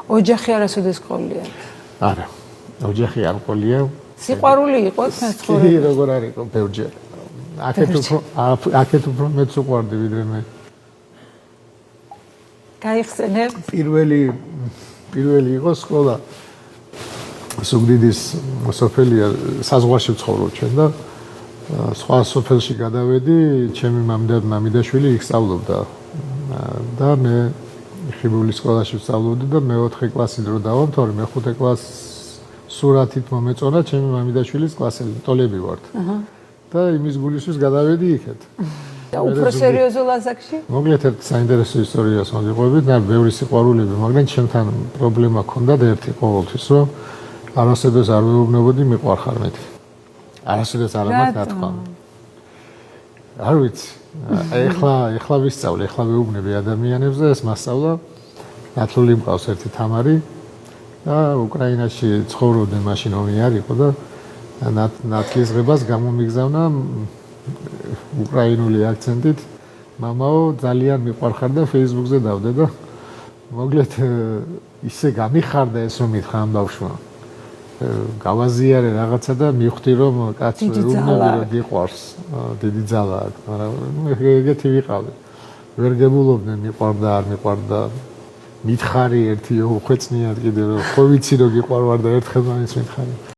ოჯახი არასოდეს ყოლია. არა, ოჯახი არ ყოლია. სიყვარული იყო მეცხოვრე. კი, როგორ არ იყო ბევრჯერ. აქეთ უფრო მეც უყვარდი ვიდრე მე. გაიხსენებ? პირველი იყო სკოლა. სუგდიდის სოფელია, საზღვარში ვცხოვრობ ჩვენ და სხვა სოფელში გადავედი, ჩემი მამიდაშვილი იქ სწავლობდა. და მე ხიბულის სკოლაში ვსწავლობდი და მე-4 კლასი დრო დავამთავრე, მე-5 კლასს სურათით მომეწონა ჩემი მამიდაშვილის კლასელი, ტოლები ვართ. და იმის გულისთვის გადავედი იქეთ. და უფრო სერიოზულ ასაკში? მოგლეთ ერთ საინტერესო ისტორიას მოგიყვებით, და ბევრი სიყვარულები, მაგრამ ჩემთან პრობლემა ჰქონდა და ერთი ყოველთვის, რომ არასოდეს არ ვეუბნებოდი მიყვარხარ მეტი. არასოდეს არ ამათ ნათქვა. არ ვიცი. ეხლა ვისწავლე, ეხლა ვეუბნები ადამიანებს და ეს მასწავლა ნათლული მყავს ერთი თამარი და უკრაინაში ცხოვრობდნენ მაშინ ომი არ იყო და ნათლისღებას გამომიგზავნა უკრაინული აქცენტით მამაო ძალიან მიყვარხარ და Facebook-ზე დავდე და მოგლეთ ისე გამიხარდა ეს რომ მითხრა ამ ბავშვმა გავაზიარე რაღაცა და მივხვდი რომ კაცს ვეუბნები რომ გიყვარს დიდი ძალა აქვს მაგრამ ეგეთი ვიყავი ვერ გებულობდნენ მიყვარდა არ მიყვარდა მითხარი ერთი უხვეწნიათ კიდე რომ ხო ვიცი რომ გიყვარვარ და ერთხელ მაინც მითხარი